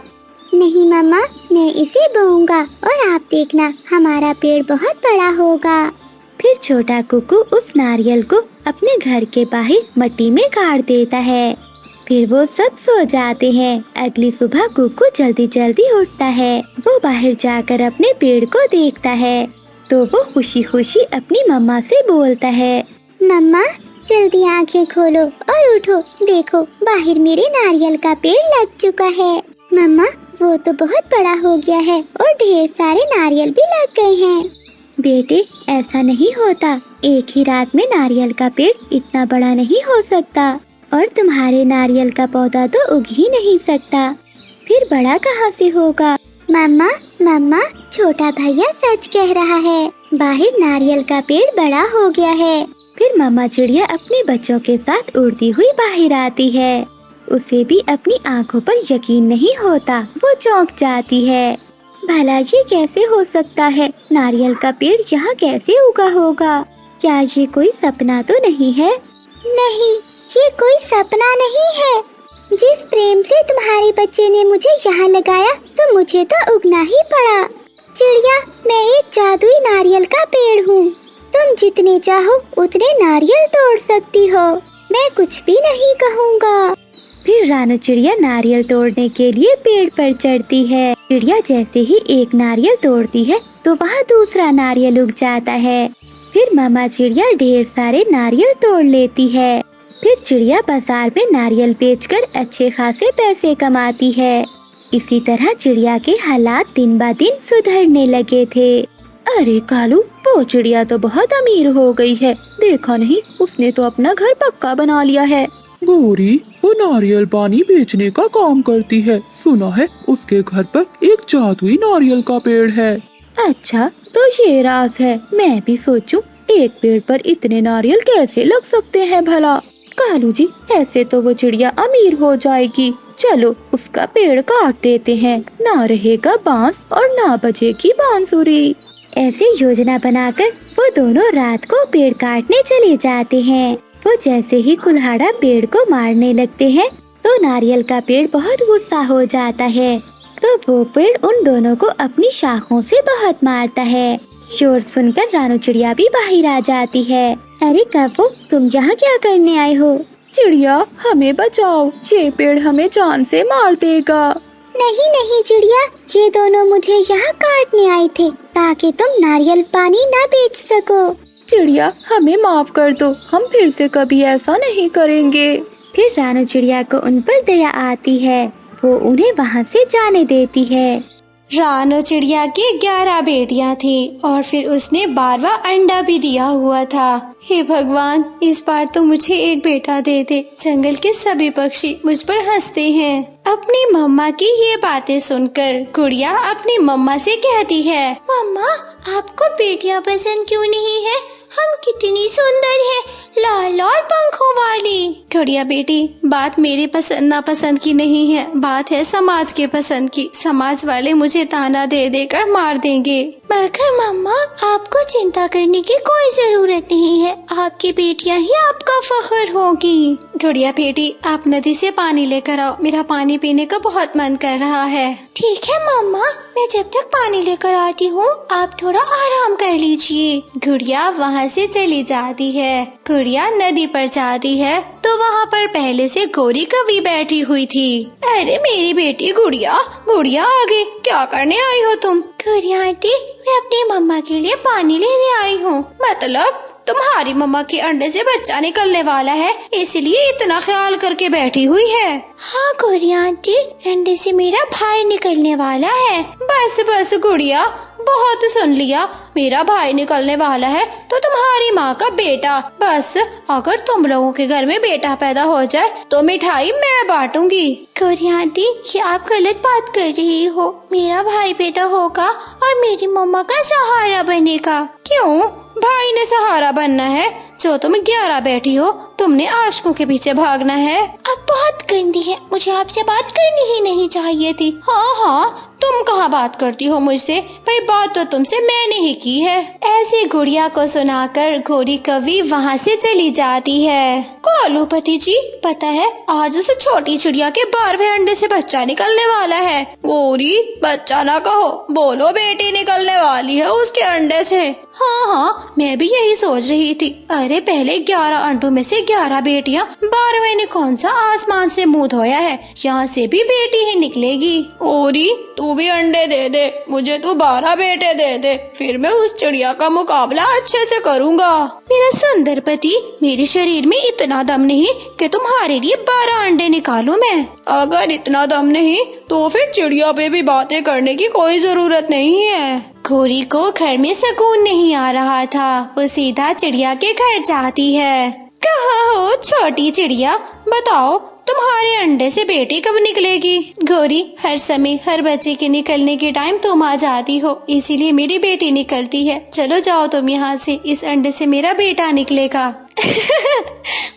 नहीं मम्मा, मैं इसे बोऊंगा और आप देखना हमारा पेड़ बहुत बड़ा होगा। फिर छोटा कुकू उस नारियल को अपने घर के बाहर मिट्टी में गाड़ देता है। फिर वो सब सो जाते हैं। अगली सुबह कुकू जल्दी जल्दी उठता है। वो बाहर जाकर अपने पेड़ को देखता है तो वो खुशी खुशी अपनी मम्मा से बोलता है, मम्मा जल्दी आंखें खोलो और उठो, देखो बाहर मेरे नारियल का पेड़ लग चुका है। मम्मा, वो तो बहुत बड़ा हो गया है और ढेर सारे नारियल भी लग गए हैं। बेटे, ऐसा नहीं होता, एक ही रात में नारियल का पेड़ इतना बड़ा नहीं हो सकता और तुम्हारे नारियल का पौधा तो उग ही नहीं सकता, फिर बड़ा कहाँ से होगा? मम्मा मम्मा, छोटा भैया सच कह रहा है, बाहर नारियल का पेड़ बड़ा हो गया है। फिर मामा चिड़िया अपने बच्चों के साथ उड़ती हुई बाहर आती है। उसे भी अपनी आंखों पर यकीन नहीं होता, वो चौंक जाती है। भला ये कैसे हो सकता है? नारियल का पेड़ यहाँ कैसे उगा होगा? क्या ये कोई सपना तो नहीं है? नहीं, ये कोई सपना नहीं है। जिस प्रेम से तुम्हारे बच्चे ने मुझे यहाँ लगाया तो मुझे तो उगना ही पड़ा। चिड़िया, मैं एक जादुई नारियल का पेड़ हूँ। तुम जितने चाहो उतने नारियल तोड़ सकती हो, मैं कुछ भी नहीं कहूँगा। फिर रानू चिड़िया नारियल तोड़ने के लिए पेड़ पर चढ़ती है। चिड़िया जैसे ही एक नारियल तोड़ती है तो वहाँ दूसरा नारियल उग जाता है। फिर मामा चिड़िया ढेर सारे नारियल तोड़ लेती है। फिर चिड़िया बाजार में नारियल बेचकर अच्छे खासे पैसे कमाती है। इसी तरह चिड़िया के हालात दिन ब दिन सुधरने लगे थे। अरे कालू, वो चिड़िया तो बहुत अमीर हो गई है, देखा नहीं उसने तो अपना घर पक्का बना लिया है। गौरी, वो नारियल पानी बेचने का काम करती है, सुना है उसके घर पर एक जादुई नारियल का पेड़ है। अच्छा, तो ये राज है। मैं भी सोचूं एक पेड़ पर इतने नारियल कैसे लग सकते हैं भला। कालू जी, ऐसे तो वो चिड़िया अमीर हो जाएगी। चलो उसका पेड़ काट देते हैं, ना रहेगा बांस और ना बजेगी बांसुरी। ऐसे योजना बनाकर वो दोनों रात को पेड़ काटने चले जाते हैं। वो जैसे ही कुल्हाड़ा पेड़ को मारने लगते हैं तो नारियल का पेड़ बहुत गुस्सा हो जाता है, तो वो पेड़ उन दोनों को अपनी शाखों से बहुत मारता है। शोर सुनकर रानू चिड़िया भी बाहर आ जाती है। अरे कव्वो, तुम यहाँ क्या करने आए हो? चिड़िया, हमें बचाओ, ये पेड़ हमें जान से मार देगा। नहीं नहीं चिड़िया, ये दोनों मुझे यहाँ काटने आए थे ताकि तुम नारियल पानी ना बेच सको। चिड़िया, हमें माफ कर दो, हम फिर से कभी ऐसा नहीं करेंगे। फिर रानू चिड़िया को उन पर दया आती है। वो उन्हें वहाँ से जाने देती है। रानू चिड़िया की 11 बेटियां थी और फिर उसने 12वां अंडा भी दिया हुआ था। हे भगवान, इस बार तो मुझे एक बेटा दे दे। जंगल के सभी पक्षी मुझ पर हंसते हैं। अपनी मम्मा की ये बातें सुनकर गुड़िया अपनी मम्मा से कहती है, मम्मा आपको बेटियां पसंद क्यों नहीं है? हम कितनी सुंदर हैं, लाल लाल पंखों वाली। गुड़िया बेटी, बात मेरी पसंद नापसंद की नहीं है, बात है समाज के पसंद की। समाज वाले मुझे ताना दे देकर मार देंगे। मगर मम्मा, आपको चिंता करने की कोई जरूरत नहीं है, आपकी बेटियां ही आपका फख्र होगी। गुड़िया बेटी, आप नदी से पानी लेकर आओ, मेरा पानी पीने का बहुत मन कर रहा है। ठीक है मम्मा, मैं जब तक पानी लेकर आती हूँ आप थोड़ा आराम कर लीजिए। गुड़िया वहाँ से चली जाती है। गुड़िया नदी पर जाती है तो वहाँ पर पहले से गोरी कवि बैठी हुई थी। अरे मेरी बेटी गुड़िया, गुड़िया आगे क्या करने आई हो तुम? गुड़िया आंटी, मैं अपनी मम्मा के लिए पानी लेने आई हूँ। मतलब तुम्हारी मम्मा के अंडे से बच्चा निकलने वाला है, इसलिए इतना ख्याल करके बैठी हुई है। हाँ गुड़िया आंटी, अंडे से मेरा भाई निकलने वाला है। बस बस गुड़िया, बहुत सुन लिया। मेरा भाई निकलने वाला है तो तुम्हारी माँ का बेटा। बस अगर तुम लोगों के घर में बेटा पैदा हो जाए तो मिठाई मैं बांटूंगी। गुड़िया आंटी, ये आप गलत बात कर रही हो। मेरा भाई पैदा होगा और मेरी मम्मा का सहारा बनेगा। क्यों? भाई ने सहारा बनना है? जो तुम 11 बैठी हो, तुमने आशिकों के पीछे भागना है। अब बहुत गंदी है, मुझे आपसे बात करनी ही नहीं चाहिए थी। हाँ हाँ, तुम कहाँ बात करती हो मुझसे? भाई बात तो तुमसे मैंने ही की है। ऐसी गुड़िया को सुनाकर गोरी कवि वहाँ से चली जाती है। कोलूपति जी, पता है आज उस छोटी चिड़िया के 12वें अंडे से बच्चा निकलने वाला है। गोरी, बच्चा ना कहो, बोलो बेटी निकलने वाली है उसके अंडे से। हाँ हाँ, मैं भी यही सोच रही थी। अरे पहले 11 अंडों में से 11 बेटियां, 12वें ने कौन सा आसमान से मुंह धोया है? यहाँ से भी बेटी ही निकलेगी। ओरी, तू भी अंडे दे दे, मुझे तू 12 बेटे दे दे, फिर मैं उस चिड़िया का मुकाबला अच्छे से करूँगा। मेरा सुंदर पति, मेरे शरीर में इतना दम नहीं कि तुम्हारे लिए 12 अंडे निकालूं मैं। अगर इतना दम नहीं तो फिर चिड़िया पे भी बातें करने की कोई जरूरत नहीं है। गोरी को घर में सुकून नहीं आ रहा था। वो सीधा चिड़िया के घर जाती है। कहाँ हो छोटी चिड़िया, बताओ तुम्हारे अंडे से बेटी कब निकलेगी? गोरी, हर समय हर बच्चे के निकलने के टाइम तुम आ जाती हो, इसीलिए मेरी बेटी निकलती है। चलो जाओ तुम यहाँ से, इस अंडे से मेरा बेटा निकलेगा।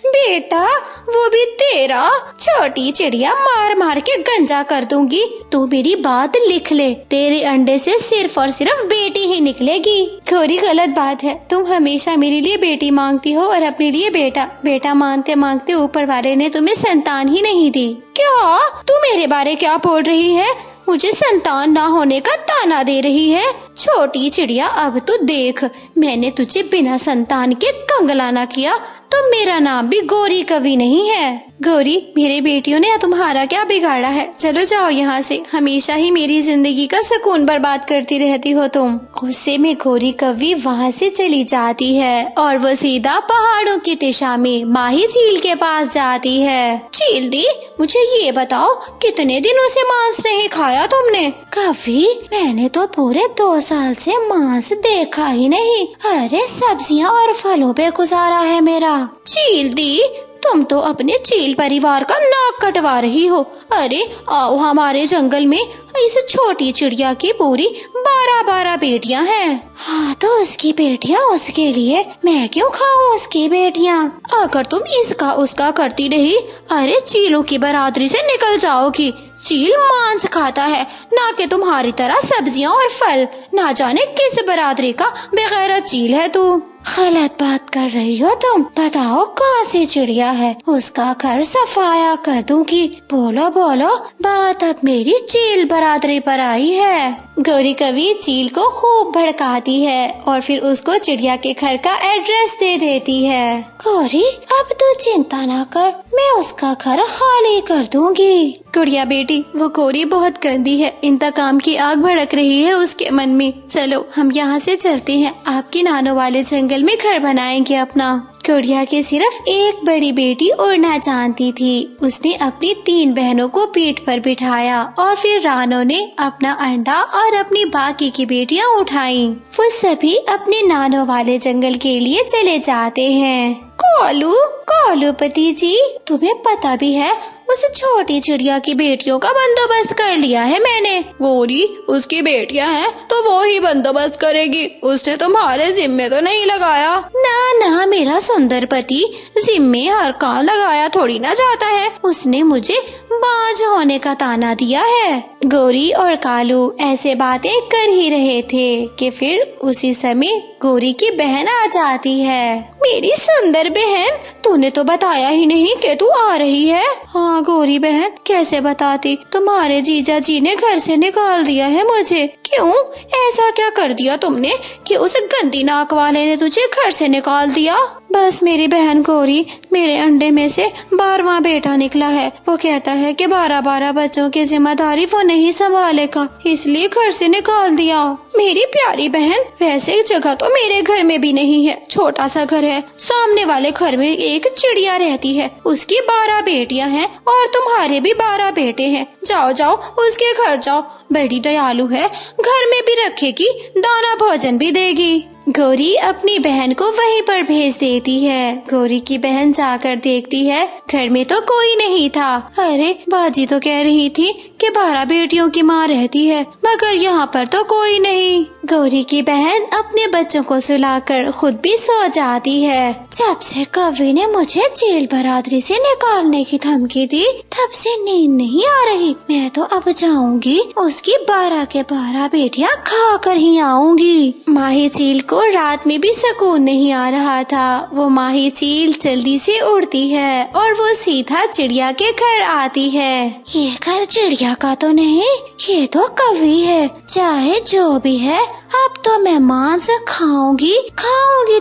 बेटा, वो भी तेरा? छोटी चिड़िया, मार मार के गंजा कर दूंगी। तू मेरी बात लिख ले, तेरे अंडे से सिर्फ और सिर्फ बेटी ही निकलेगी। गोरी, गलत बात है। तुम हमेशा मेरे लिए बेटी मांगती हो और अपने लिए बेटा। बेटा मांगते मांगते ऊपर वाले ने तुम्हें संतान ही नहीं दी। क्या तू मेरे बारे क्या बोल रही है? मुझे संतान ना होने का ताना दे रही है? छोटी चिड़िया, अब तो देख, मैंने तुझे बिना संतान के कंगला ना किया तो मेरा नाम भी गोरी कवि नहीं है। गोरी, मेरी बेटियों ने तुम्हारा क्या बिगाड़ा है? चलो जाओ यहाँ से, हमेशा ही मेरी जिंदगी का सुकून बर्बाद करती रहती हो तुम। गुस्से में गोरी कवि वहाँ से चली जाती है और वो सीधा पहाड़ों की दिशा में माही झील के पास जाती है। झील दी, मुझे ये बताओ, कितने दिनों से मांस नहीं खाया तुमने? कवि, मैंने तो पूरे 2 साल से मांस देखा ही नहीं। अरे सब्जियाँ और फलों पे गुजारा है मेरा। झील दी, तुम तो अपने चील परिवार का नाक कटवा रही हो। अरे आओ, हमारे जंगल में इस छोटी चिड़िया की पूरी 12 बेटियां हैं। हाँ तो उसकी बेटियां उसके लिए, मैं क्यों खाऊं उसकी बेटियां? अगर तुम इसका उसका करती रही, अरे चीलों की बरादरी से निकल जाओगी। चील मांस खाता है, ना कि तुम्हारी तरह सब्जियां और फल। ना जाने किस बरादरी का बेगैरत चील है तू। गलत बात कर रही हो तुम। बताओ कौन सी चिड़िया है, उसका घर सफाया कर दूंगी। बोलो बोलो, बात अब मेरी चील बरादरी पर आई है। गौरी कवि चील को खूब भड़काती है और फिर उसको चिड़िया के घर का एड्रेस दे देती है। गौरी, अब तो चिंता ना कर, मैं उसका घर खाली कर दूंगी। गुड़िया बेटी, वो गौरी बहुत गंदी है, इंतकाम की आग भड़क रही है उसके मन में। चलो हम यहाँ से चलते हैं, आपके नानों वाले जंगल में घर बनाएंगे अपना। गुड़िया की सिर्फ एक बड़ी बेटी उड़ना जानती थी। उसने अपनी 3 बहनों को पीठ पर बिठाया और फिर रानो ने अपना अंडा और अपनी बाकी की बेटियां उठाईं। वो सभी अपने नानों वाले जंगल के लिए चले जाते हैं। कोलू कोलू पति जी, तुम्हें पता भी है उस छोटी चिड़िया की बेटियों का बंदोबस्त कर लिया है मैंने। गोरी, उसकी बेटियां हैं तो वो ही बंदोबस्त करेगी, उसने तुम्हारे जिम्मे तो नहीं लगाया। ना ना मेरा सुंदर पति, जिम्मे हर काम लगाया थोड़ी ना जाता है। उसने मुझे बाज होने का ताना दिया है। गौरी और कालू ऐसे बातें कर ही रहे थे कि फिर उसी समय गौरी की बहन आ जाती है। मेरी सुंदर बहन, तूने तो बताया ही नहीं कि तू आ रही है। हाँ गौरी बहन, कैसे बताती, तुम्हारे जीजा जी ने घर से निकाल दिया है मुझे। क्यों, ऐसा क्या कर दिया तुमने कि उस गंदी नाक वाले ने तुझे घर से निकाल दिया? बस मेरी बहन गौरी, मेरे अंडे में से 12वां बेटा निकला है। वो कहता है कि 12 बच्चों की जिम्मेदारी वो नहीं संभालेगा, इसलिए घर से निकाल दिया। मेरी प्यारी बहन, वैसे जगह तो मेरे घर में भी नहीं है, छोटा सा घर है। सामने वाले घर में एक चिड़िया रहती है, उसकी 12 बेटियां हैं और तुम्हारे भी 12 बेटे हैं। जाओ जाओ उसके घर जाओ, बड़ी दयालु है, घर में भी रखेगी, दाना भोजन भी देगी। गौरी अपनी बहन को वहीं पर भेज देती है। गौरी की बहन जाकर देखती है, घर में तो कोई नहीं था। अरे बाजी तो कह रही थी कि 12 बेटियों की माँ रहती है, मगर यहाँ पर तो कोई नहीं। गौरी की बहन अपने बच्चों को सुलाकर खुद भी सो जाती है। जब से कौवे ने मुझे जेल बरादरी से निकालने की धमकी दी, तब से नींद नहीं आ रही। मैं तो अब जाऊंगी, उसकी 12 के 12 बेटियां खा कर ही आऊंगी। माही चील को रात में भी सुकून नहीं आ रहा था। वो माही चील जल्दी से उड़ती है और वो सीधा चिड़िया के घर आती है। ये घर चिड़िया का तो नहीं, ये तो कौवी है। चाहे जो भी है, अब तो मैं मांस खाऊंगी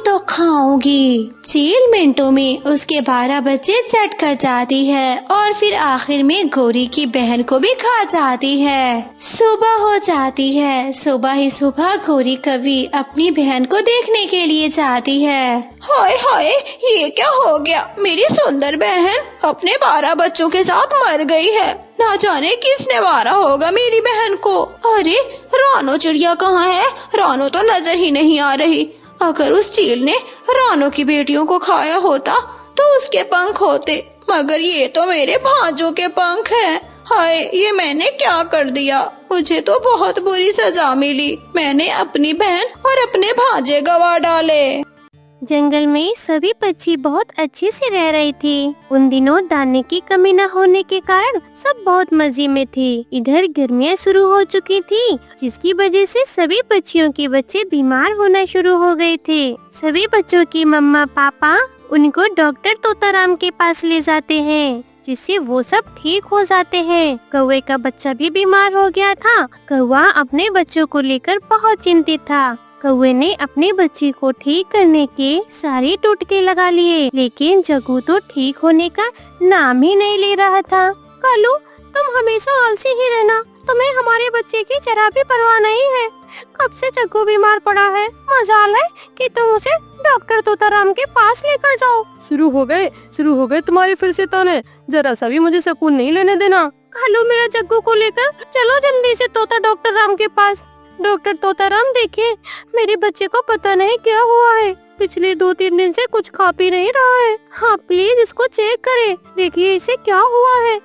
तो खाऊंगी। चील मिनटों में उसके 12 बच्चे चट कर जाती है और फिर आखिर में गौरी की बहन को भी खा जाती है। सुबह हो जाती है। सुबह ही सुबह गौरी कौवी अपनी बहन को देखने के लिए जाती है। हाय हाय, ये क्या हो गया? मेरी सुंदर बहन अपने 12 बच्चों के साथ मर गई है। ना जाने किसने मारा होगा मेरी बहन को। अरे रानो चिड़िया कहाँ है? रानो तो नजर ही नहीं आ रही। अगर उस चील ने रानो की बेटियों को खाया होता तो उसके पंख होते, मगर ये तो मेरे भांजों के पंख हैं। हाय, ये मैंने क्या कर दिया? मुझे तो बहुत बुरी सजा मिली। मैंने अपनी बहन और अपने भांजे गवा डाले। जंगल में सभी पक्षी बहुत अच्छे से रह रही थी। उन दिनों दाने की कमी न होने के कारण सब बहुत मजे में थे। इधर गर्मियाँ शुरू हो चुकी थी, जिसकी वजह से सभी पक्षियों के बच्चे बीमार होना शुरू हो गए थे। सभी बच्चों की मम्मा पापा उनको डॉक्टर तोताराम के पास ले जाते हैं, जिससे वो सब ठीक हो जाते हैं। कौवे का बच्चा भी बीमार हो गया था। कौवा अपने बच्चों को लेकर बहुत चिंतित था। कौवे ने अपने बच्चे को ठीक करने के सारे टोटके लगा लिए, लेकिन जग्गू तो ठीक होने का नाम ही नहीं ले रहा था। कालू, तुम हमेशा आलसी ही रहना, तुम्हें हमारे बच्चे की जरा भी परवाह नहीं है। कब से जग्गू बीमार पड़ा है, मजाल है कि तुम उसे डॉक्टर तोताराम के पास लेकर जाओ। शुरू हो गए तुम्हारे फिर से ताने। जरा सा भी मुझे सुकून नहीं लेने देना। कालू, मेरा जग्गू को लेकर चलो जल्दी से तोता डॉक्टर राम के पास। डॉक्टर तोताराम, देखिए मेरे बच्चे को पता नहीं क्या हुआ है। पिछले 2-3 दिन से कुछ खा पी नहीं रहा है। हाँ प्लीज इसको चेक करें, देखिए इसे क्या हुआ है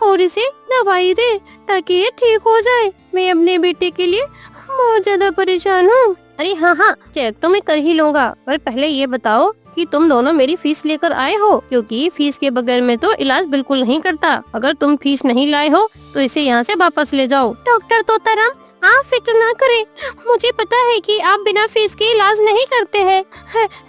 और इसे दवाई दे ताकि ये ठीक हो जाए। मैं अपने बेटे के लिए बहुत ज्यादा परेशान हूँ। अरे हाँ, चेक तो मैं कर ही लूँगा, पर पहले ये बताओ कि तुम दोनों मेरी फीस लेकर आए हो, क्योंकि फीस के बगैर मैं तो इलाज बिल्कुल नहीं करता। अगर तुम फीस नहीं लाए हो तो इसे यहाँ से वापस ले जाओ। डॉक्टर तोताराम, आप फिक्र ना करें, मुझे पता है कि आप बिना फीस के इलाज नहीं करते हैं।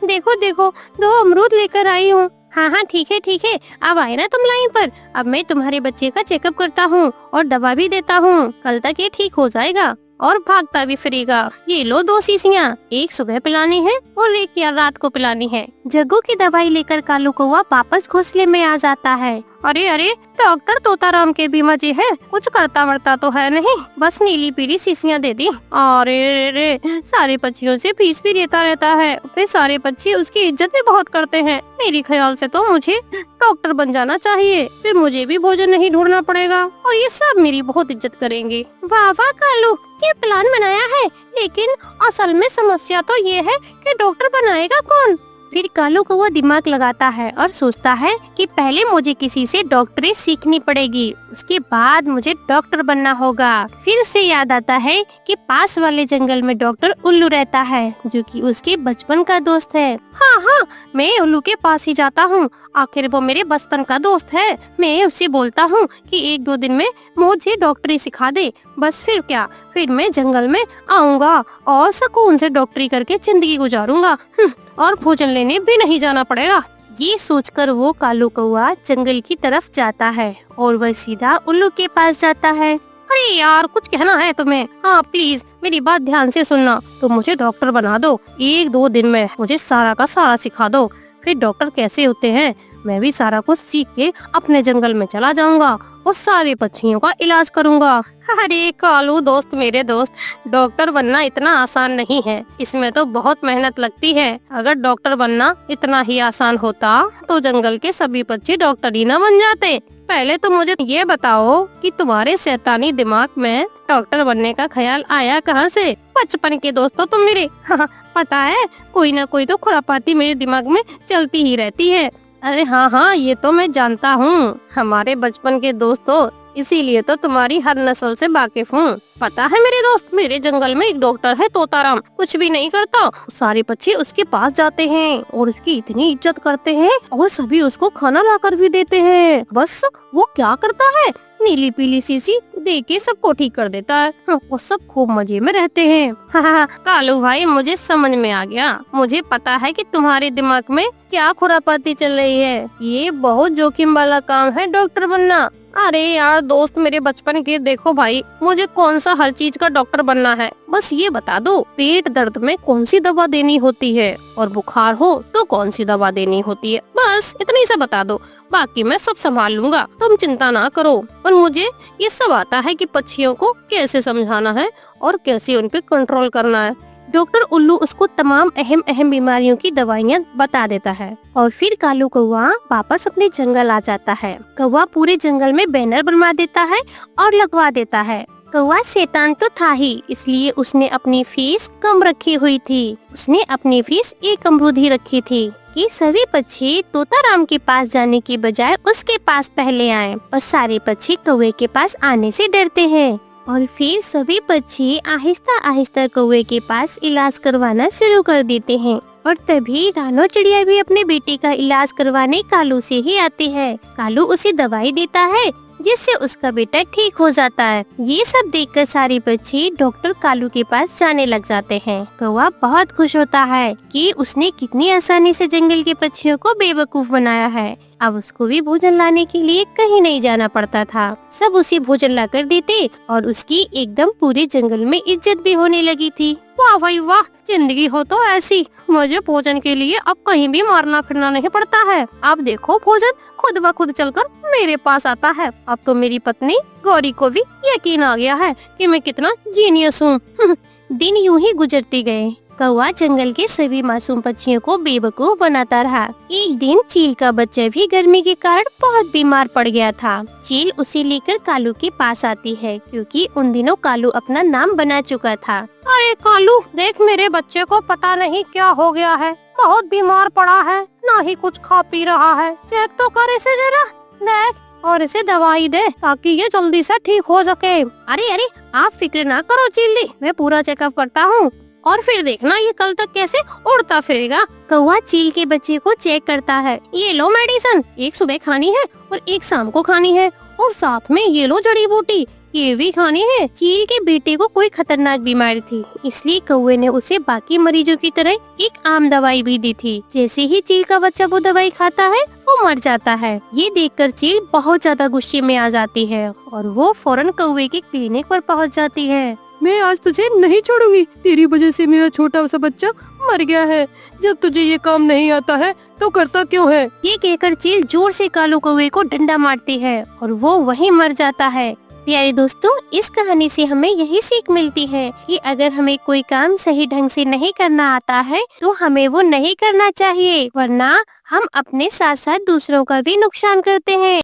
देखो 2 अमरूद लेकर आई हूँ। हाँ ठीक है, अब आए ना तुम लाइन पर। अब मैं तुम्हारे बच्चे का चेकअप करता हूँ और दवा भी देता हूँ। कल तक ये ठीक हो जाएगा और भागता भी फिरेगा। ये लो 2 शीशियाँ, एक सुबह पिलानी है और एक रात को पिलानी है। जग्गू की दवाई लेकर कालू कौवा वापस घोंसले में आ जाता है अरे अरे, डॉक्टर तोताराम के भी मजे है, कुछ करता वर्ता तो है नहीं, बस नीली पीली शीशियाँ दे दी। अरे रे, सारे पक्षियों से फीस भी लेता रहता है, फिर सारे पक्षी उसकी इज्जत भी बहुत करते हैं। मेरे ख्याल से तो मुझे डॉक्टर बन जाना चाहिए, फिर मुझे भी भोजन नहीं ढूंढना पड़ेगा और ये सब मेरी बहुत इज्जत करेंगे। वाह वाह कालू, ये प्लान बनाया है, लेकिन असल में समस्या तो ये है कि डॉक्टर बनाएगा कौन। फिर कालू कौवा दिमाग लगाता है और सोचता है कि पहले मुझे किसी से डॉक्टरी सीखनी पड़ेगी, उसके बाद मुझे डॉक्टर बनना होगा। फिर उसे याद आता है कि पास वाले जंगल में डॉक्टर उल्लू रहता है, जो कि उसके बचपन का दोस्त है। हाँ हाँ, मैं उल्लू के पास ही जाता हूँ, आखिर वो मेरे बचपन का दोस्त है। मैं उससे बोलता हूँ कि 1-2 दिन में मुझे डॉक्टरी सिखा दे, बस फिर क्या, फिर मैं जंगल में आऊँगा और सुकून से डॉक्टरी करके जिंदगी गुजारूंगा और भोजन लेने भी नहीं जाना पड़ेगा। ये सोचकर वो कालू कौवा जंगल की तरफ जाता है और वह सीधा उल्लू के पास जाता है। अरे यार, कुछ कहना है तुम्हें? हाँ प्लीज मेरी बात ध्यान से सुनना, तुम मुझे डॉक्टर बना दो, 1-2 दिन में मुझे सारा का सारा सिखा दो। फिर डॉक्टर कैसे होते हैं मैं भी सारा कुछ सीख के अपने जंगल में चला जाऊंगा और सारे पक्षियों का इलाज करूंगा। अरे कालू दोस्त, मेरे दोस्त, डॉक्टर बनना इतना आसान नहीं है, इसमें तो बहुत मेहनत लगती है। अगर डॉक्टर बनना इतना ही आसान होता तो जंगल के सभी पक्षी डॉक्टर ही न बन जाते। पहले तो मुझे ये बताओ कि तुम्हारे शैतानी दिमाग में डॉक्टर बनने का ख्याल आया कहाँ से? बचपन के दोस्तों तुम मेरे। पता है, कोई ना कोई तो खुरापाती मेरे दिमाग में चलती ही रहती है। अरे हाँ हाँ, ये तो मैं जानता हूँ, हमारे बचपन के दोस्तों, इसीलिए तो तुम्हारी हर नस्ल से वाकिफ हूँ। पता है मेरे दोस्त, मेरे जंगल में एक डॉक्टर है तोताराम, कुछ भी नहीं करता, सारे पक्षी उसके पास जाते हैं और उसकी इतनी इज्जत करते हैं और सभी उसको खाना लाकर भी देते हैं। बस वो क्या करता है, नीली पीली शीशी दे के सबको ठीक कर देता है। वो सब खूब मजे में रहते हैं। कालू भाई, मुझे समझ में आ गया, मुझे पता है कि तुम्हारे दिमाग में क्या खुरापाती चल रही है। ये बहुत जोखिम वाला काम है डॉक्टर बनना। अरे यार दोस्त मेरे बचपन के, देखो भाई, मुझे कौन सा हर चीज का डॉक्टर बनना है, बस ये बता दो पेट दर्द में कौन सी दवा देनी होती है और बुखार हो तो कौन सी दवा देनी होती है, बस इतनी सा बता दो, बाकी मैं सब संभाल लूंगा, तुम चिंता ना करो। और मुझे ये सब आता है कि पक्षियों को कैसे समझाना है और कैसे उन पे कंट्रोल करना है। डॉक्टर उल्लू उसको तमाम अहम बीमारियों की दवाइयाँ बता देता है और फिर कालू कौवा वापस अपने जंगल आ जाता है। कौवा पूरे जंगल में बैनर बनवा देता है और लगवा देता है। कौवा शैतान तो था ही, इसलिए उसने अपनी फीस कम रखी हुई थी। उसने अपनी फीस 1 अमरूद ही रखी थी कि सभी पक्षी तोताराम के पास जाने की बजाय उसके पास पहले आए और सारे पक्षी कौवे के पास आने से डरते हैं। और फिर सभी पक्षी आहिस्ता आहिस्ता कौवे के पास इलाज करवाना शुरू कर देते हैं और तभी रानो चिड़िया भी अपने बेटे का इलाज करवाने कालू से ही आती है। कालू उसे दवाई देता है जिससे उसका बेटा ठीक हो जाता है। ये सब देखकर सारे पक्षी डॉक्टर कालू के पास जाने लग जाते हैं। कौवा बहुत खुश होता है कि उसने कितनी आसानी से जंगल के पक्षियों को बेवकूफ बनाया है। अब उसको भी भोजन लाने के लिए कहीं नहीं जाना पड़ता था, सब उसे भोजन ला कर देते और उसकी एकदम पूरे जंगल में इज्जत भी होने लगी थी। वाह भाई वाह, जिंदगी हो तो ऐसी, मुझे भोजन के लिए अब कहीं भी मारना फिरना नहीं पड़ता है। अब देखो भोजन खुद ब खुद चलकर मेरे पास आता है। अब तो मेरी पत्नी गौरी को भी यकीन आ गया है कि मैं कितना जीनियस हूँ। दिन यूं ही गुजरते गए। कौवा जंगल के सभी मासूम पक्षियों को बेवकूफ बनाता रहा। एक दिन चील का बच्चा भी गर्मी के कारण बहुत बीमार पड़ गया था। चील उसे लेकर कालू के पास आती है क्योंकि उन दिनों कालू अपना नाम बना चुका था। अरे कालू देख, मेरे बच्चे को पता नहीं क्या हो गया है, बहुत बीमार पड़ा है, ना ही कुछ खा पी रहा है, चेक तो कर इसे जरा, देख और इसे दवाई दे ताकि ये जल्दी से ठीक हो सके। अरे अरे आप फिक्र ना करो चीली, मैं पूरा चेकअप करता हूँ और फिर देखना ये कल तक कैसे उड़ता फिरेगा। कौवा चील के बच्चे को चेक करता है। ये लो मेडिसिन, एक सुबह खानी है और एक शाम को खानी है और साथ में ये लो जड़ी बूटी, ये भी खानी है। चील के बेटे को कोई खतरनाक बीमारी थी, इसलिए कौवे ने उसे बाकी मरीजों की तरह एक आम दवाई भी दी थी। जैसे ही चील का बच्चा वो दवाई खाता है वो मर जाता है। ये देखकर चील बहुत ज्यादा गुस्से में आ जाती है और वो फौरन कौवे के क्लिनिक पर पहुंच जाती है। मैं आज तुझे नहीं छोड़ूंगी, तेरी वजह से मेरा छोटा सा बच्चा मर गया है। जब तुझे ये काम नहीं आता है तो करता क्यों है? ये कहकर चील जोर से कालू कौवे को डंडा मारती है और वो वहीं मर जाता है। प्यारे दोस्तों, इस कहानी से हमें यही सीख मिलती है कि अगर हमें कोई काम सही ढंग से नहीं करना आता है तो हमें वो नहीं करना चाहिए, वरना हम अपने साथ साथ दूसरों का भी नुकसान करते हैं।